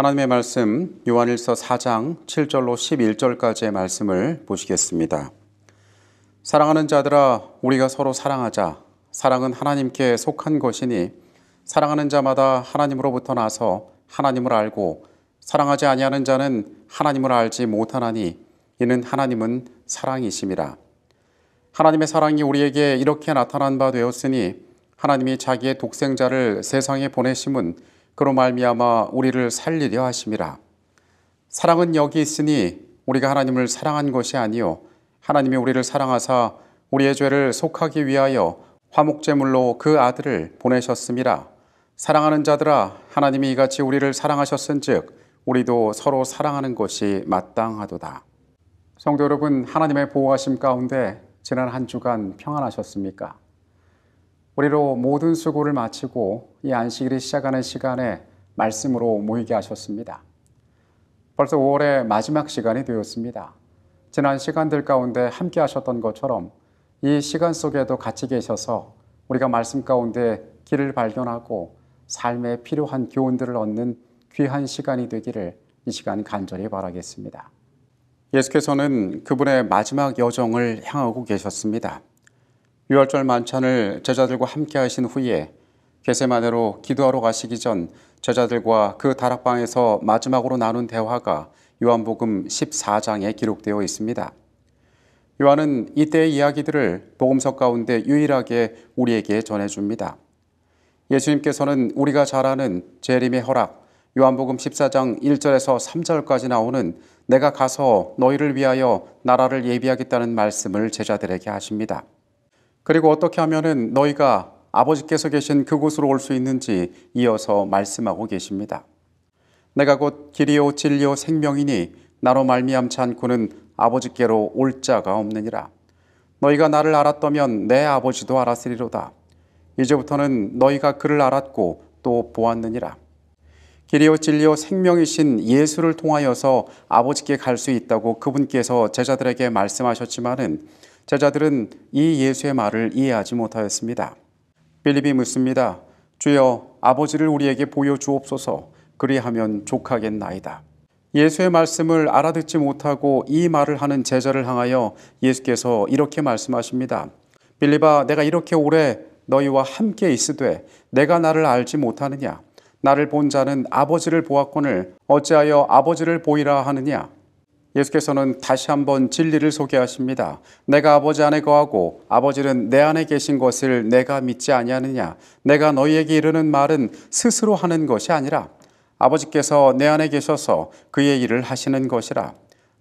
하나님의 말씀 요한일서 4장 7절로 11절까지의 말씀을 보시겠습니다. 사랑하는 자들아 우리가 서로 사랑하자. 사랑은 하나님께 속한 것이니 사랑하는 자마다 하나님으로부터 나서 하나님을 알고 사랑하지 아니하는 자는 하나님을 알지 못하나니 이는 하나님은 사랑이심이라. 하나님의 사랑이 우리에게 이렇게 나타난 바 되었으니 하나님이 자기의 독생자를 세상에 보내심은 그로 말미암아 우리를 살리려 하심이라. 사랑은 여기 있으니 우리가 하나님을 사랑한 것이 아니요 하나님이 우리를 사랑하사 우리의 죄를 속하기 위하여 화목제물로 그 아들을 보내셨음이라. 사랑하는 자들아 하나님이 이같이 우리를 사랑하셨은즉 우리도 서로 사랑하는 것이 마땅하도다. 성도 여러분, 하나님의 보호하심 가운데 지난 한 주간 평안하셨습니까? 우리로 모든 수고를 마치고 이 안식일이 시작하는 시간에 말씀으로 모이게 하셨습니다. 벌써 5월의 마지막 시간이 되었습니다. 지난 시간들 가운데 함께 하셨던 것처럼 이 시간 속에도 같이 계셔서 우리가 말씀 가운데 길을 발견하고 삶에 필요한 교훈들을 얻는 귀한 시간이 되기를 이 시간 간절히 바라겠습니다. 예수께서는 그분의 마지막 여정을 향하고 계셨습니다. 유월절 만찬을 제자들과 함께 하신 후에 겟세마네로 기도하러 가시기 전 제자들과 그 다락방에서 마지막으로 나눈 대화가 요한복음 14장에 기록되어 있습니다. 요한은 이때의 이야기들을 복음서 가운데 유일하게 우리에게 전해줍니다. 예수님께서는 우리가 잘 아는 재림의 허락, 요한복음 14장 1절에서 3절까지 나오는 내가 가서 너희를 위하여 나라를 예비하겠다는 말씀을 제자들에게 하십니다. 그리고 어떻게 하면은 너희가 아버지께서 계신 그곳으로 올 수 있는지 이어서 말씀하고 계십니다. 내가 곧 길이요 진리요 생명이니 나로 말미암지 않고는 아버지께로 올 자가 없느니라. 너희가 나를 알았다면 내 아버지도 알았으리로다. 이제부터는 너희가 그를 알았고 또 보았느니라. 길이요 진리요 생명이신 예수를 통하여서 아버지께 갈 수 있다고 그분께서 제자들에게 말씀하셨지만은 제자들은 이 예수의 말을 이해하지 못하였습니다. 빌립이 묻습니다. 주여 아버지를 우리에게 보여주옵소서. 그리하면 족하겠나이다. 예수의 말씀을 알아듣지 못하고 이 말을 하는 제자를 향하여 예수께서 이렇게 말씀하십니다. 빌립아 내가 이렇게 오래 너희와 함께 있으되 내가 나를 알지 못하느냐. 나를 본 자는 아버지를 보았거늘 어찌하여 아버지를 보이라 하느냐. 예수께서는 다시 한번 진리를 소개하십니다. 내가 아버지 안에 거하고 아버지는 내 안에 계신 것을 내가 믿지 아니하느냐. 내가 너희에게 이르는 말은 스스로 하는 것이 아니라 아버지께서 내 안에 계셔서 그의 일을 하시는 것이라.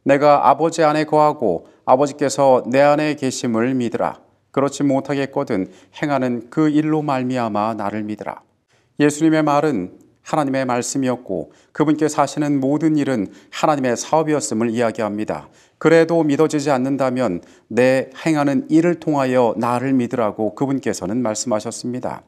내가 아버지 안에 거하고 아버지께서 내 안에 계심을 믿으라. 그렇지 못하겠거든 행하는 그 일로 말미암아 나를 믿으라. 예수님의 말은 하나님의 말씀이었고 그분께서 하시는 모든 일은 하나님의 사업이었음을 이야기합니다. 그래도 믿어지지 않는다면 내 행하는 일을 통하여 나를 믿으라고 그분께서는 말씀하셨습니다.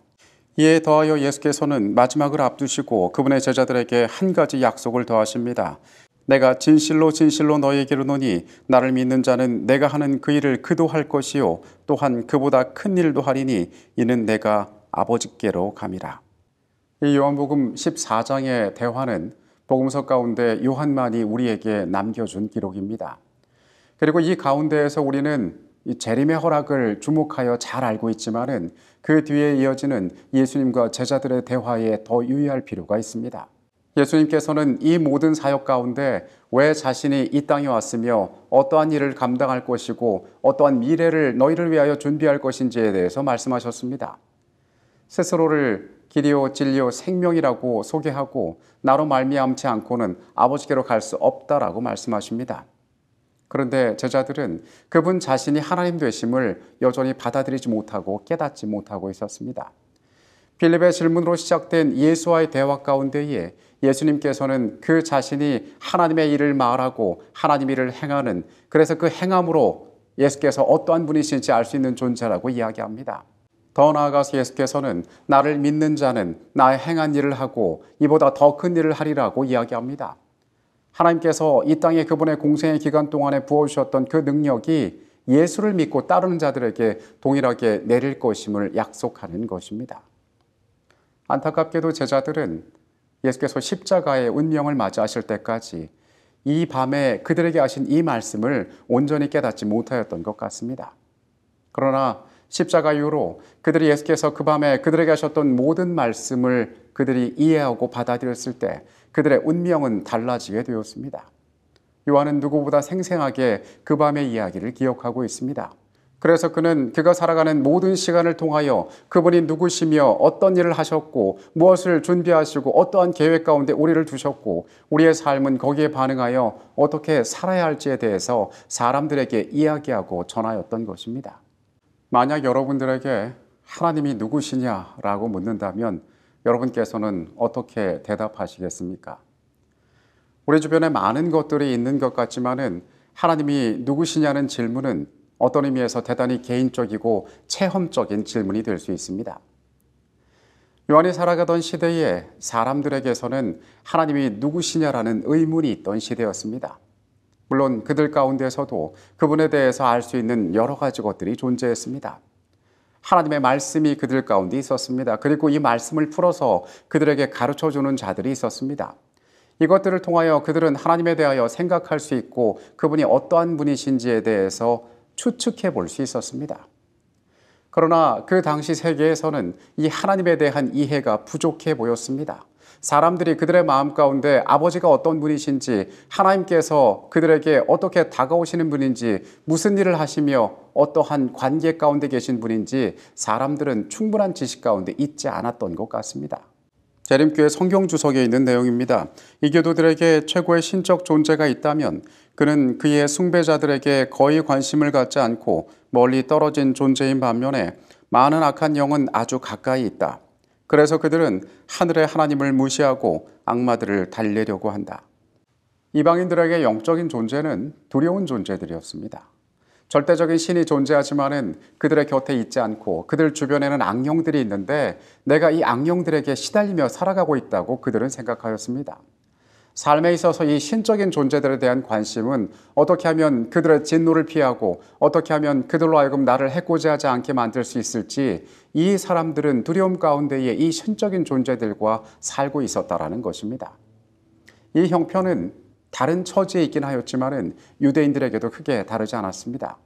이에 더하여 예수께서는 마지막을 앞두시고 그분의 제자들에게 한 가지 약속을 더하십니다. 내가 진실로 진실로 너희에게 이르노니 나를 믿는 자는 내가 하는 그 일을 그도 할 것이요 또한 그보다 큰 일도 하리니 이는 내가 아버지께로 감이라. 이 요한복음 14장의 대화는 복음서 가운데 요한만이 우리에게 남겨준 기록입니다. 그리고 이 가운데에서 우리는 이 재림의 허락을 주목하여 잘 알고 있지만은 그 뒤에 이어지는 예수님과 제자들의 대화에 더 유의할 필요가 있습니다. 예수님께서는 이 모든 사역 가운데 왜 자신이 이 땅에 왔으며 어떠한 일을 감당할 것이고 어떠한 미래를 너희를 위하여 준비할 것인지에 대해서 말씀하셨습니다. 스스로를 길이요 진리요 생명이라고 소개하고 나로 말미암지 않고는 아버지께로 갈 수 없다라고 말씀하십니다. 그런데 제자들은 그분 자신이 하나님 되심을 여전히 받아들이지 못하고 깨닫지 못하고 있었습니다. 빌립의 질문으로 시작된 예수와의 대화 가운데에 예수님께서는 그 자신이 하나님의 일을 말하고 하나님 일을 행하는, 그래서 그 행함으로 예수께서 어떠한 분이신지 알 수 있는 존재라고 이야기합니다. 더 나아가서 예수께서는 나를 믿는 자는 나의 행한 일을 하고 이보다 더 큰 일을 하리라고 이야기합니다. 하나님께서 이 땅에 그분의 공생의 기간 동안에 부어주셨던 그 능력이 예수를 믿고 따르는 자들에게 동일하게 내릴 것임을 약속하는 것입니다. 안타깝게도 제자들은 예수께서 십자가의 운명을 맞이하실 때까지 이 밤에 그들에게 하신 이 말씀을 온전히 깨닫지 못하였던 것 같습니다. 그러나 십자가 이후로 그들이 예수께서 그 밤에 그들에게 하셨던 모든 말씀을 그들이 이해하고 받아들였을 때 그들의 운명은 달라지게 되었습니다. 요한은 누구보다 생생하게 그 밤의 이야기를 기억하고 있습니다. 그래서 그는 그가 살아가는 모든 시간을 통하여 그분이 누구시며 어떤 일을 하셨고 무엇을 준비하시고 어떠한 계획 가운데 우리를 두셨고 우리의 삶은 거기에 반응하여 어떻게 살아야 할지에 대해서 사람들에게 이야기하고 전하였던 것입니다. 만약 여러분들에게 하나님이 누구시냐라고 묻는다면 여러분께서는 어떻게 대답하시겠습니까? 우리 주변에 많은 것들이 있는 것 같지만은 하나님이 누구시냐는 질문은 어떤 의미에서 대단히 개인적이고 체험적인 질문이 될 수 있습니다. 요한이 살아가던 시대에 사람들에게서는 하나님이 누구시냐라는 의문이 있던 시대였습니다. 물론 그들 가운데서도 그분에 대해서 알 수 있는 여러 가지 것들이 존재했습니다. 하나님의 말씀이 그들 가운데 있었습니다. 그리고 이 말씀을 풀어서 그들에게 가르쳐주는 자들이 있었습니다. 이것들을 통하여 그들은 하나님에 대하여 생각할 수 있고 그분이 어떠한 분이신지에 대해서 추측해 볼 수 있었습니다. 그러나 그 당시 세계에서는 이 하나님에 대한 이해가 부족해 보였습니다. 사람들이 그들의 마음 가운데 아버지가 어떤 분이신지, 하나님께서 그들에게 어떻게 다가오시는 분인지, 무슨 일을 하시며 어떠한 관계 가운데 계신 분인지 사람들은 충분한 지식 가운데 있지 않았던 것 같습니다. 재림교회 성경 주석에 있는 내용입니다. 이 교도들에게 최고의 신적 존재가 있다면 그는 그의 숭배자들에게 거의 관심을 갖지 않고 멀리 떨어진 존재인 반면에 많은 악한 영은 아주 가까이 있다. 그래서 그들은 하늘의 하나님을 무시하고 악마들을 달래려고 한다. 이방인들에게 영적인 존재는 두려운 존재들이었습니다. 절대적인 신이 존재하지만은 그들의 곁에 있지 않고 그들 주변에는 악령들이 있는데 내가 이 악령들에게 시달리며 살아가고 있다고 그들은 생각하였습니다. 삶에 있어서 이 신적인 존재들에 대한 관심은 어떻게 하면 그들의 진노를 피하고 어떻게 하면 그들로 하여금 나를 해코지하지 않게 만들 수 있을지 이 사람들은 두려움 가운데에 이 신적인 존재들과 살고 있었다라는 것입니다. 이 형편은 다른 처지에 있긴 하였지만은 유대인들에게도 크게 다르지 않았습니다.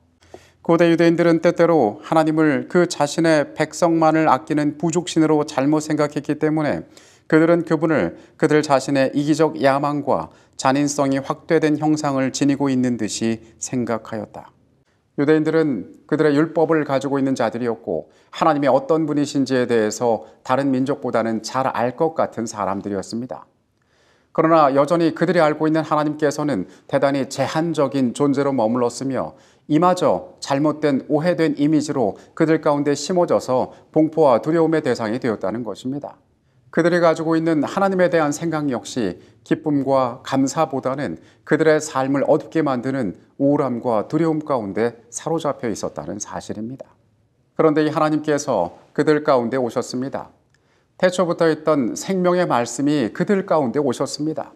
고대 유대인들은 때때로 하나님을 그 자신의 백성만을 아끼는 부족신으로 잘못 생각했기 때문에 그들은 그분을 그들 자신의 이기적 야망과 잔인성이 확대된 형상을 지니고 있는 듯이 생각하였다. 유대인들은 그들의 율법을 가지고 있는 자들이었고 하나님이 어떤 분이신지에 대해서 다른 민족보다는 잘 알 것 같은 사람들이었습니다. 그러나 여전히 그들이 알고 있는 하나님께서는 대단히 제한적인 존재로 머물렀으며 이마저 잘못된 오해된 이미지로 그들 가운데 심어져서 공포와 두려움의 대상이 되었다는 것입니다. 그들이 가지고 있는 하나님에 대한 생각 역시 기쁨과 감사보다는 그들의 삶을 어둡게 만드는 우울함과 두려움 가운데 사로잡혀 있었다는 사실입니다. 그런데 이 하나님께서 그들 가운데 오셨습니다. 태초부터 있던 생명의 말씀이 그들 가운데 오셨습니다.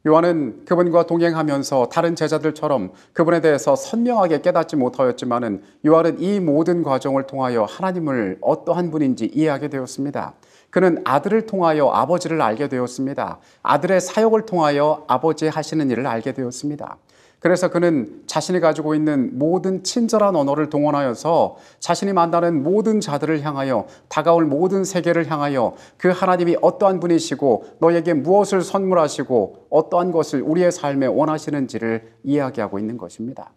요한은 그분과 동행하면서 다른 제자들처럼 그분에 대해서 선명하게 깨닫지 못하였지만은 요한은 이 모든 과정을 통하여 하나님을 어떠한 분인지 이해하게 되었습니다. 그는 아들을 통하여 아버지를 알게 되었습니다. 아들의 사역을 통하여 아버지 하시는 일을 알게 되었습니다. 그래서 그는 자신이 가지고 있는 모든 친절한 언어를 동원하여서 자신이 만나는 모든 자들을 향하여 다가올 모든 세계를 향하여 그 하나님이 어떠한 분이시고 너에게 무엇을 선물하시고 어떠한 것을 우리의 삶에 원하시는지를 이야기하고 있는 것입니다.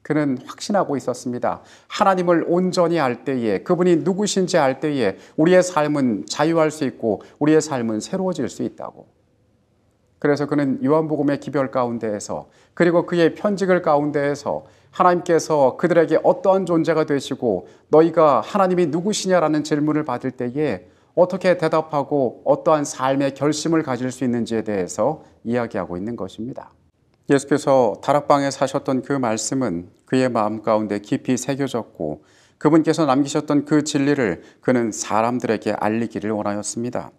그는 확신하고 있었습니다. 하나님을 온전히 알 때에 그분이 누구신지 알 때에 우리의 삶은 자유할 수 있고 우리의 삶은 새로워질 수 있다고. 그래서 그는 요한복음의 기별 가운데에서 그리고 그의 편지글 가운데에서 하나님께서 그들에게 어떠한 존재가 되시고 너희가 하나님이 누구시냐라는 질문을 받을 때에 어떻게 대답하고 어떠한 삶의 결심을 가질 수 있는지에 대해서 이야기하고 있는 것입니다. 예수께서 다락방에 사셨던 그 말씀은 그의 마음 가운데 깊이 새겨졌고 그분께서 남기셨던 그 진리를 그는 사람들에게 알리기를 원하였습니다.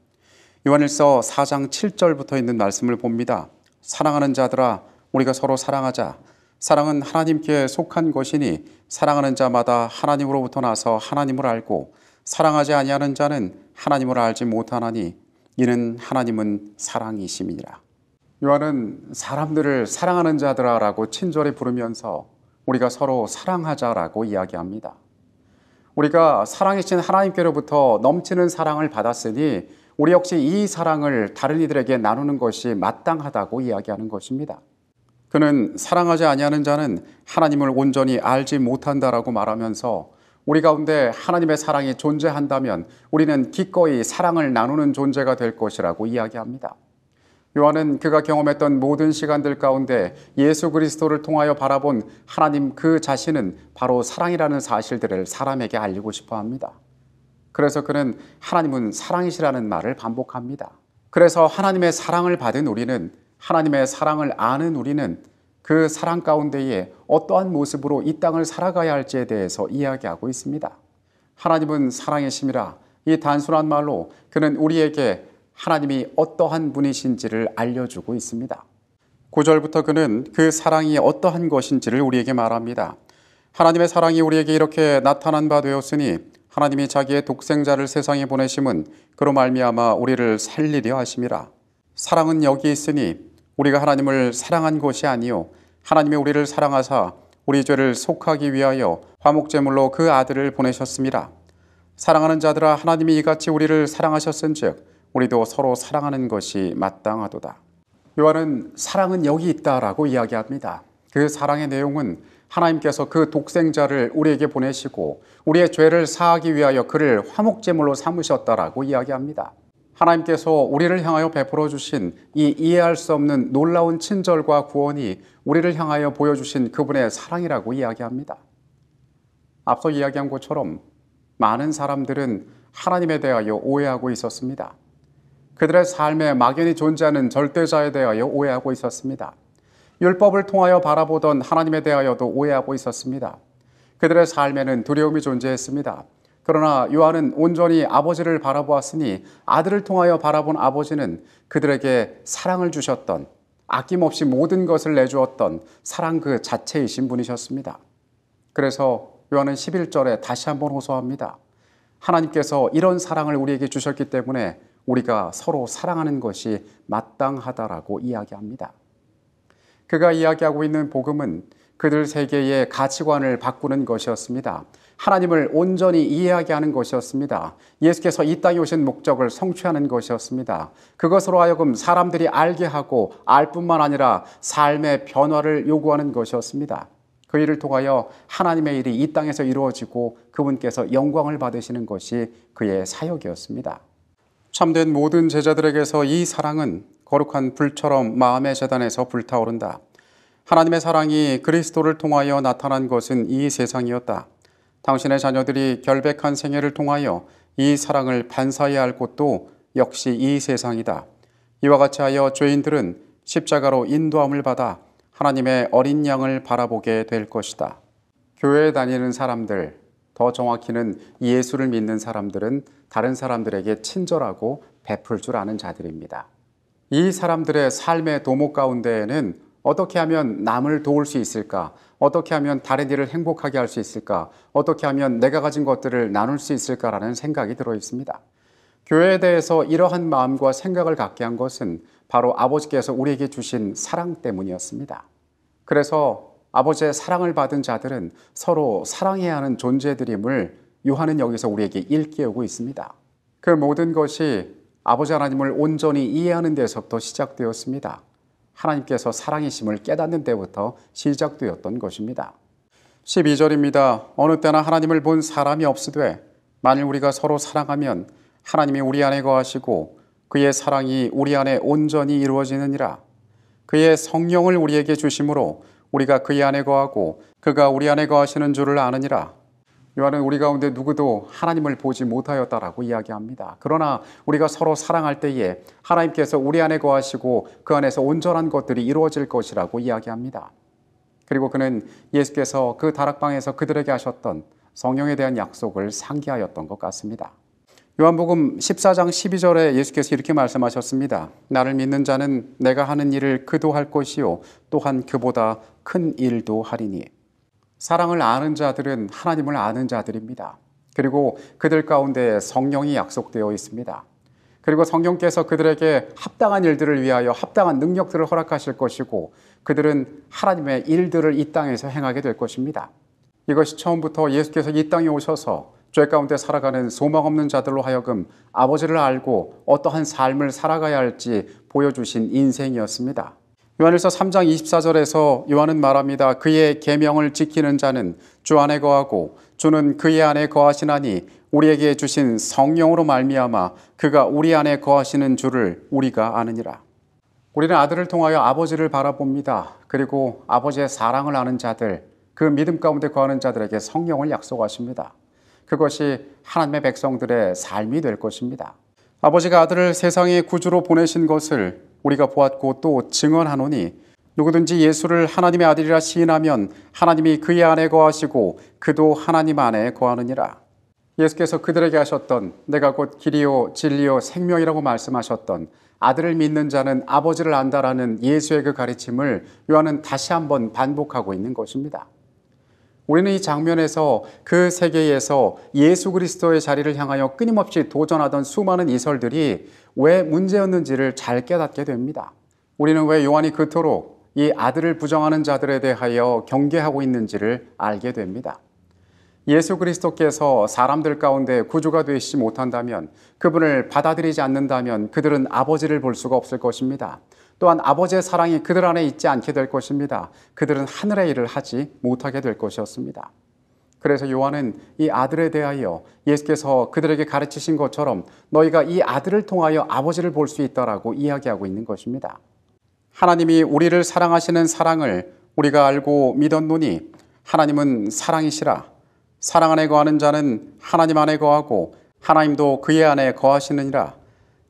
요한일서 4장 7절부터 있는 말씀을 봅니다. 사랑하는 자들아 우리가 서로 사랑하자. 사랑은 하나님께 속한 것이니 사랑하는 자마다 하나님으로부터 나서 하나님을 알고 사랑하지 아니하는 자는 하나님을 알지 못하나니 이는 하나님은 사랑이심이니라. 요한은 사람들을 사랑하는 자들아라고 친절히 부르면서 우리가 서로 사랑하자라고 이야기합니다. 우리가 사랑이신 하나님께로부터 넘치는 사랑을 받았으니 우리 역시 이 사랑을 다른 이들에게 나누는 것이 마땅하다고 이야기하는 것입니다. 그는 사랑하지 아니하는 자는 하나님을 온전히 알지 못한다라고 말하면서 우리 가운데 하나님의 사랑이 존재한다면 우리는 기꺼이 사랑을 나누는 존재가 될 것이라고 이야기합니다. 요한은 그가 경험했던 모든 시간들 가운데 예수 그리스도를 통하여 바라본 하나님 그 자신은 바로 사랑이라는 사실들을 사람에게 알리고 싶어 합니다. 그래서 그는 하나님은 사랑이시라는 말을 반복합니다. 그래서 하나님의 사랑을 받은 우리는, 하나님의 사랑을 아는 우리는 그 사랑 가운데에 어떠한 모습으로 이 땅을 살아가야 할지에 대해서 이야기하고 있습니다. 하나님은 사랑이심이라, 이 단순한 말로 그는 우리에게 하나님이 어떠한 분이신지를 알려주고 있습니다. 9절부터 그는 그 사랑이 어떠한 것인지를 우리에게 말합니다. 하나님의 사랑이 우리에게 이렇게 나타난 바 되었으니 하나님이 자기의 독생자를 세상에 보내심은 그로 말미암아 우리를 살리려 하심이라. 사랑은 여기 있으니 우리가 하나님을 사랑한 것이 아니요 하나님이 우리를 사랑하사 우리 죄를 속하기 위하여 화목제물로 그 아들을 보내셨습니다. 사랑하는 자들아, 하나님이 이같이 우리를 사랑하셨은즉 우리도 서로 사랑하는 것이 마땅하도다. 요한은 사랑은 여기 있다라고 이야기합니다. 그 사랑의 내용은 하나님께서 그 독생자를 우리에게 보내시고 우리의 죄를 사하기 위하여 그를 화목제물로 삼으셨다라고 이야기합니다. 하나님께서 우리를 향하여 베풀어 주신 이 이해할 수 없는 놀라운 친절과 구원이 우리를 향하여 보여주신 그분의 사랑이라고 이야기합니다. 앞서 이야기한 것처럼 많은 사람들은 하나님에 대하여 오해하고 있었습니다. 그들의 삶에 막연히 존재하는 절대자에 대하여 오해하고 있었습니다. 율법을 통하여 바라보던 하나님에 대하여도 오해하고 있었습니다. 그들의 삶에는 두려움이 존재했습니다. 그러나 요한은 온전히 아버지를 바라보았으니 아들을 통하여 바라본 아버지는 그들에게 사랑을 주셨던, 아낌없이 모든 것을 내주었던 사랑 그 자체이신 분이셨습니다. 그래서 요한은 11절에 다시 한번 호소합니다. 하나님께서 이런 사랑을 우리에게 주셨기 때문에 우리가 서로 사랑하는 것이 마땅하다라고 이야기합니다. 그가 이야기하고 있는 복음은 그들 세계의 가치관을 바꾸는 것이었습니다. 하나님을 온전히 이해하게 하는 것이었습니다. 예수께서 이 땅에 오신 목적을 성취하는 것이었습니다. 그것으로 하여금 사람들이 알게 하고 알 뿐만 아니라 삶의 변화를 요구하는 것이었습니다. 그 일을 통하여 하나님의 일이 이 땅에서 이루어지고 그분께서 영광을 받으시는 것이 그의 사역이었습니다. 참된 모든 제자들에게서 이 사랑은 거룩한 불처럼 마음의 제단에서 불타오른다. 하나님의 사랑이 그리스도를 통하여 나타난 것은 이 세상이었다. 당신의 자녀들이 결백한 생애를 통하여 이 사랑을 반사해야 할 곳도 역시 이 세상이다. 이와 같이 하여 죄인들은 십자가로 인도함을 받아 하나님의 어린 양을 바라보게 될 것이다. 교회에 다니는 사람들, 더 정확히는 예수를 믿는 사람들은 다른 사람들에게 친절하고 베풀 줄 아는 자들입니다. 이 사람들의 삶의 도목 가운데에는 어떻게 하면 남을 도울 수 있을까? 어떻게 하면 다른 이를 행복하게 할 수 있을까? 어떻게 하면 내가 가진 것들을 나눌 수 있을까라는 생각이 들어 있습니다. 교회에 대해서 이러한 마음과 생각을 갖게 한 것은 바로 아버지께서 우리에게 주신 사랑 때문이었습니다. 그래서 아버지의 사랑을 받은 자들은 서로 사랑해야 하는 존재들임을 요한은 여기서 우리에게 일깨우고 있습니다. 그 모든 것이 아버지 하나님을 온전히 이해하는 데서부터 시작되었습니다. 하나님께서 사랑이심을 깨닫는 데부터 시작되었던 것입니다. 12절입니다. 어느 때나 하나님을 본 사람이 없으되 만일 우리가 서로 사랑하면 하나님이 우리 안에 거하시고 그의 사랑이 우리 안에 온전히 이루어지느니라. 그의 성령을 우리에게 주심으로 우리가 그의 안에 거하고 그가 우리 안에 거하시는 줄을 아느니라. 요한은 우리 가운데 누구도 하나님을 보지 못하였다라고 이야기합니다. 그러나 우리가 서로 사랑할 때에 하나님께서 우리 안에 거하시고 그 안에서 온전한 것들이 이루어질 것이라고 이야기합니다. 그리고 그는 예수께서 그 다락방에서 그들에게 하셨던 성령에 대한 약속을 상기하였던 것 같습니다. 요한복음 14장 12절에 예수께서 이렇게 말씀하셨습니다. 나를 믿는 자는 내가 하는 일을 그도 할 것이요 또한 그보다 큰 일도 하리니. 사랑을 아는 자들은 하나님을 아는 자들입니다. 그리고 그들 가운데 성령이 약속되어 있습니다. 그리고 성령께서 그들에게 합당한 일들을 위하여 합당한 능력들을 허락하실 것이고 그들은 하나님의 일들을 이 땅에서 행하게 될 것입니다. 이것이 처음부터 예수께서 이 땅에 오셔서 죄 가운데 살아가는 소망 없는 자들로 하여금 아버지를 알고 어떠한 삶을 살아가야 할지 보여주신 인생이었습니다. 요한일서 3장 24절에서 요한은 말합니다. 그의 계명을 지키는 자는 주 안에 거하고 주는 그의 안에 거하시나니 우리에게 주신 성령으로 말미암아 그가 우리 안에 거하시는 줄을 우리가 아느니라. 우리는 아들을 통하여 아버지를 바라봅니다. 그리고 아버지의 사랑을 아는 자들, 그 믿음 가운데 거하는 자들에게 성령을 약속하십니다. 그것이 하나님의 백성들의 삶이 될 것입니다. 아버지가 아들을 세상의 구주로 보내신 것을 우리가 보았고 또 증언하노니 누구든지 예수를 하나님의 아들이라 시인하면 하나님이 그의 안에 거하시고 그도 하나님 안에 거하느니라. 예수께서 그들에게 하셨던 내가 곧 길이요 진리요 생명이라고 말씀하셨던 아들을 믿는 자는 아버지를 안다라는 예수의 그 가르침을 요한은 다시 한번 반복하고 있는 것입니다. 우리는 이 장면에서 그 세계에서 예수 그리스도의 자리를 향하여 끊임없이 도전하던 수많은 이설들이 왜 문제였는지를 잘 깨닫게 됩니다. 우리는 왜 요한이 그토록 이 아들을 부정하는 자들에 대하여 경계하고 있는지를 알게 됩니다. 예수 그리스도께서 사람들 가운데 구주가 되시지 못한다면, 그분을 받아들이지 않는다면 그들은 아버지를 볼 수가 없을 것입니다. 또한 아버지의 사랑이 그들 안에 있지 않게 될 것입니다. 그들은 하늘의 일을 하지 못하게 될 것이었습니다. 그래서 요한은 이 아들에 대하여 예수께서 그들에게 가르치신 것처럼 너희가 이 아들을 통하여 아버지를 볼 수 있다라고 이야기하고 있는 것입니다. 하나님이 우리를 사랑하시는 사랑을 우리가 알고 믿었노니 하나님은 사랑이시라. 사랑 안에 거하는 자는 하나님 안에 거하고 하나님도 그의 안에 거하시느니라.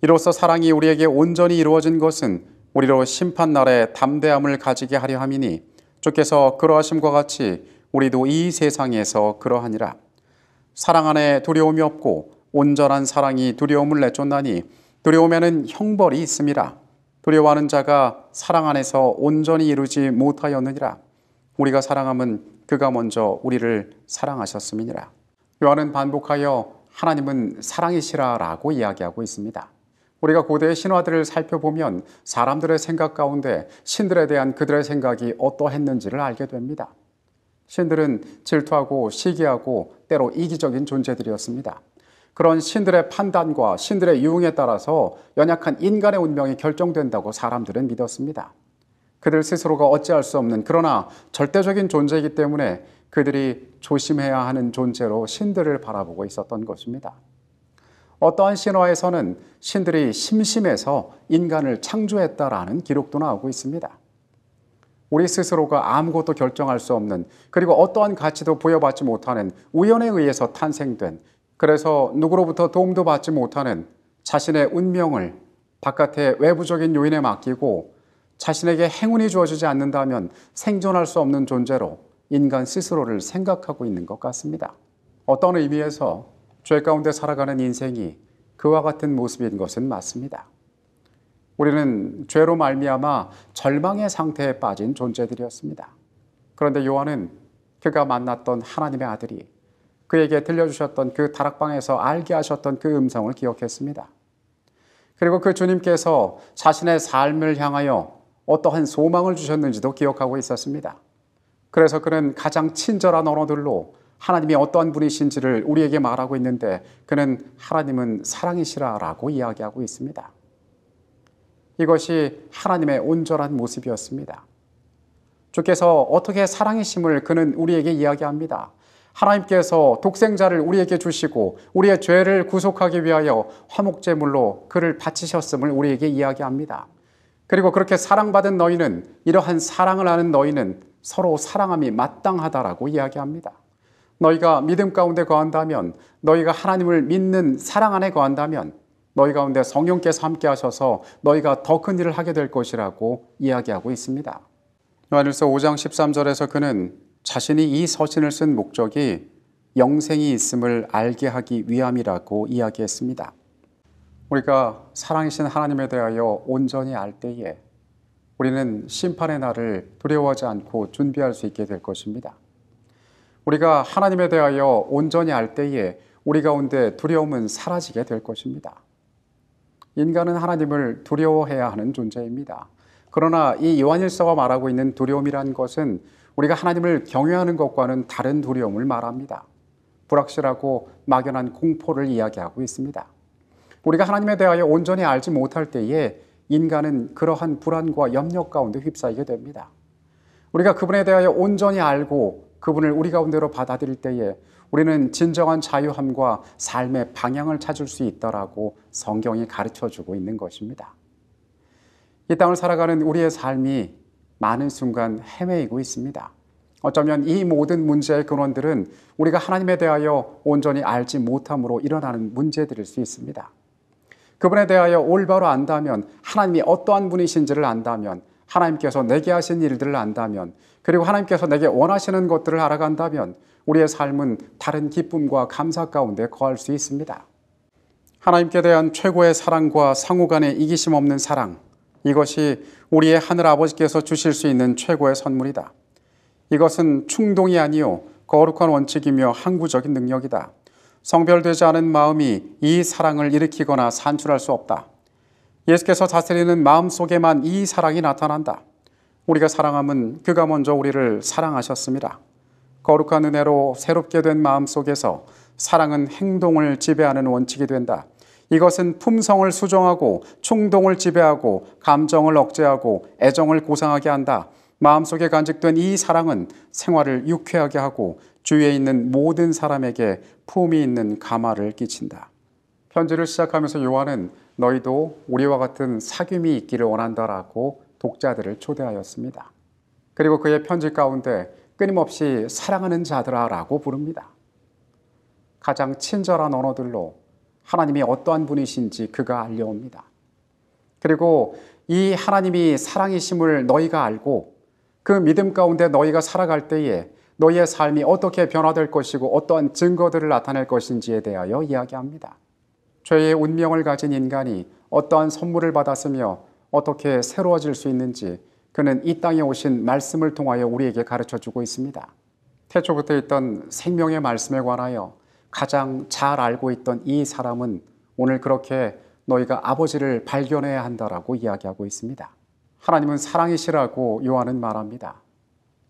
이로써 사랑이 우리에게 온전히 이루어진 것은 우리로 심판날에 담대함을 가지게 하려 함이니 주께서 그러하심과 같이 우리도 이 세상에서 그러하니라. 사랑 안에 두려움이 없고 온전한 사랑이 두려움을 내쫓나니 두려움에는 형벌이 있음이라. 두려워하는 자가 사랑 안에서 온전히 이루지 못하였느니라. 우리가 사랑함은 그가 먼저 우리를 사랑하셨음이니라. 요한은 반복하여 하나님은 사랑이시라라고 이야기하고 있습니다. 우리가 고대의 신화들을 살펴보면 사람들의 생각 가운데 신들에 대한 그들의 생각이 어떠했는지를 알게 됩니다. 신들은 질투하고 시기하고 때로 이기적인 존재들이었습니다. 그런 신들의 판단과 신들의 유흥에 따라서 연약한 인간의 운명이 결정된다고 사람들은 믿었습니다. 그들 스스로가 어찌할 수 없는 그러나 절대적인 존재이기 때문에 그들이 조심해야 하는 존재로 신들을 바라보고 있었던 것입니다. 어떠한 신화에서는 신들이 심심해서 인간을 창조했다라는 기록도 나오고 있습니다. 우리 스스로가 아무것도 결정할 수 없는, 그리고 어떠한 가치도 부여받지 못하는, 우연에 의해서 탄생된, 그래서 누구로부터 도움도 받지 못하는 자신의 운명을 바깥의 외부적인 요인에 맡기고 자신에게 행운이 주어지지 않는다면 생존할 수 없는 존재로 인간 스스로를 생각하고 있는 것 같습니다. 어떤 의미에서 죄 가운데 살아가는 인생이 그와 같은 모습인 것은 맞습니다. 우리는 죄로 말미암아 절망의 상태에 빠진 존재들이었습니다. 그런데 요한은 그가 만났던 하나님의 아들이 그에게 들려주셨던 그 다락방에서 알게 하셨던 그 음성을 기억했습니다. 그리고 그 주님께서 자신의 삶을 향하여 어떠한 소망을 주셨는지도 기억하고 있었습니다. 그래서 그는 가장 친절한 언어들로 하나님이 어떠한 분이신지를 우리에게 말하고 있는데 그는 하나님은 사랑이시라라고 이야기하고 있습니다. 이것이 하나님의 온전한 모습이었습니다. 주께서 어떻게 사랑이심을 그는 우리에게 이야기합니다. 하나님께서 독생자를 우리에게 주시고 우리의 죄를 구속하기 위하여 화목제물로 그를 바치셨음을 우리에게 이야기합니다. 그리고 그렇게 사랑받은 너희는, 이러한 사랑을 아는 너희는 서로 사랑함이 마땅하다라고 이야기합니다. 너희가 믿음 가운데 거한다면, 너희가 하나님을 믿는 사랑 안에 거한다면 너희 가운데 성령께서 함께 하셔서 너희가 더 큰 일을 하게 될 것이라고 이야기하고 있습니다. 요한일서 5장 13절에서 그는 자신이 이 서신을 쓴 목적이 영생이 있음을 알게 하기 위함이라고 이야기했습니다. 우리가 사랑이신 하나님에 대하여 온전히 알 때에 우리는 심판의 날을 두려워하지 않고 준비할 수 있게 될 것입니다. 우리가 하나님에 대하여 온전히 알 때에 우리 가운데 두려움은 사라지게 될 것입니다. 인간은 하나님을 두려워해야 하는 존재입니다. 그러나 이 요한일서가 말하고 있는 두려움이란 것은 우리가 하나님을 경외하는 것과는 다른 두려움을 말합니다. 불확실하고 막연한 공포를 이야기하고 있습니다. 우리가 하나님에 대하여 온전히 알지 못할 때에 인간은 그러한 불안과 염려 가운데 휩싸이게 됩니다. 우리가 그분에 대하여 온전히 알고 그분을 우리 가운데로 받아들일 때에 우리는 진정한 자유함과 삶의 방향을 찾을 수 있다라고 성경이 가르쳐주고 있는 것입니다. 이 땅을 살아가는 우리의 삶이 많은 순간 헤매이고 있습니다. 어쩌면 이 모든 문제의 근원들은 우리가 하나님에 대하여 온전히 알지 못함으로 일어나는 문제들일 수 있습니다. 그분에 대하여 올바로 안다면, 하나님이 어떠한 분이신지를 안다면, 하나님께서 내게 하신 일들을 안다면, 그리고 하나님께서 내게 원하시는 것들을 알아간다면 우리의 삶은 다른 기쁨과 감사 가운데 거할 수 있습니다. 하나님께 대한 최고의 사랑과 상호 간의 이기심 없는 사랑, 이것이 우리의 하늘 아버지께서 주실 수 있는 최고의 선물이다. 이것은 충동이 아니요 거룩한 원칙이며 항구적인 능력이다. 성별되지 않은 마음이 이 사랑을 일으키거나 산출할 수 없다. 예수께서 다스리는 마음 속에만 이 사랑이 나타난다. 우리가 사랑함은 그가 먼저 우리를 사랑하셨습니다. 거룩한 은혜로 새롭게 된 마음 속에서 사랑은 행동을 지배하는 원칙이 된다. 이것은 품성을 수정하고 충동을 지배하고 감정을 억제하고 애정을 고상하게 한다. 마음속에 간직된 이 사랑은 생활을 유쾌하게 하고 주위에 있는 모든 사람에게 품이 있는 감화를 끼친다. 편지를 시작하면서 요한은 너희도 우리와 같은 사귐이 있기를 원한다라고 독자들을 초대하였습니다. 그리고 그의 편지 가운데 끊임없이 사랑하는 자들아라고 부릅니다. 가장 친절한 언어들로 하나님이 어떠한 분이신지 그가 알려옵니다. 그리고 이 하나님이 사랑이심을 너희가 알고 그 믿음 가운데 너희가 살아갈 때에 너희의 삶이 어떻게 변화될 것이고 어떠한 증거들을 나타낼 것인지에 대하여 이야기합니다. 죄의 운명을 가진 인간이 어떠한 선물을 받았으며 어떻게 새로워질 수 있는지 그는 이 땅에 오신 말씀을 통하여 우리에게 가르쳐주고 있습니다. 태초부터 있던 생명의 말씀에 관하여 가장 잘 알고 있던 이 사람은 오늘 그렇게 너희가 아버지를 발견해야 한다라고 이야기하고 있습니다. 하나님은 사랑이시라고 요한은 말합니다.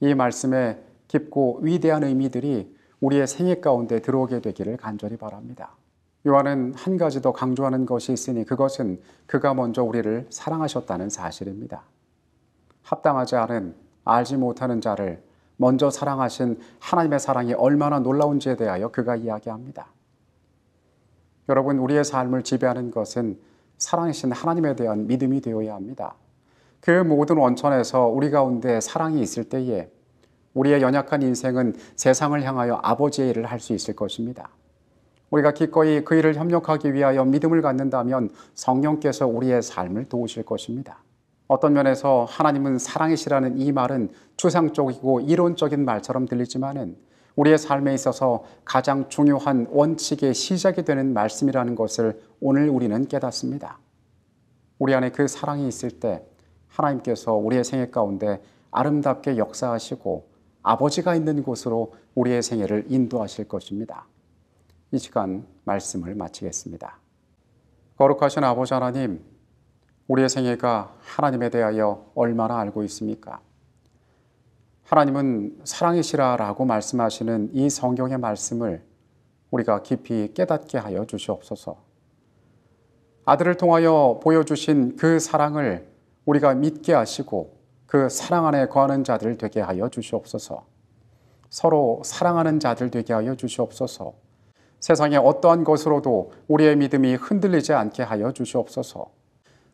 이 말씀에 깊고 위대한 의미들이 우리의 생애 가운데 들어오게 되기를 간절히 바랍니다. 요한은 한 가지 더 강조하는 것이 있으니 그것은 그가 먼저 우리를 사랑하셨다는 사실입니다. 합당하지 않은 알지 못하는 자를 먼저 사랑하신 하나님의 사랑이 얼마나 놀라운지에 대하여 그가 이야기합니다. 여러분, 우리의 삶을 지배하는 것은 사랑이신 하나님에 대한 믿음이 되어야 합니다. 그 모든 원천에서 우리 가운데 사랑이 있을 때에 우리의 연약한 인생은 세상을 향하여 아버지의 일을 할 수 있을 것입니다. 우리가 기꺼이 그 일을 협력하기 위하여 믿음을 갖는다면 성령께서 우리의 삶을 도우실 것입니다. 어떤 면에서 하나님은 사랑이시라는 이 말은 추상적이고 이론적인 말처럼 들리지만은 우리의 삶에 있어서 가장 중요한 원칙의 시작이 되는 말씀이라는 것을 오늘 우리는 깨닫습니다. 우리 안에 그 사랑이 있을 때 하나님께서 우리의 생애 가운데 아름답게 역사하시고 아버지가 있는 곳으로 우리의 생애를 인도하실 것입니다. 이 시간 말씀을 마치겠습니다. 거룩하신 아버지 하나님, 우리의 생애가 하나님에 대하여 얼마나 알고 있습니까? 하나님은 사랑이시라라고 말씀하시는 이 성경의 말씀을 우리가 깊이 깨닫게 하여 주시옵소서. 아들을 통하여 보여주신 그 사랑을 우리가 믿게 하시고 그 사랑 안에 거하는 자들 되게 하여 주시옵소서. 서로 사랑하는 자들 되게 하여 주시옵소서. 세상의 어떠한 것으로도 우리의 믿음이 흔들리지 않게 하여 주시옵소서.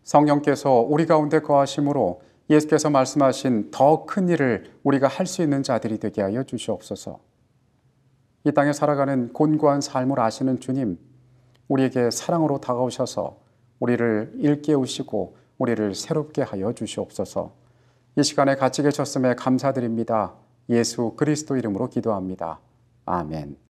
성령께서 우리 가운데 거하심으로 예수께서 말씀하신 더 큰 일을 우리가 할 수 있는 자들이 되게 하여 주시옵소서. 이 땅에 살아가는 곤고한 삶을 아시는 주님, 우리에게 사랑으로 다가오셔서 우리를 일깨우시고 우리를 새롭게 하여 주시옵소서. 이 시간에 같이 계셨음에 감사드립니다. 예수 그리스도 이름으로 기도합니다. 아멘.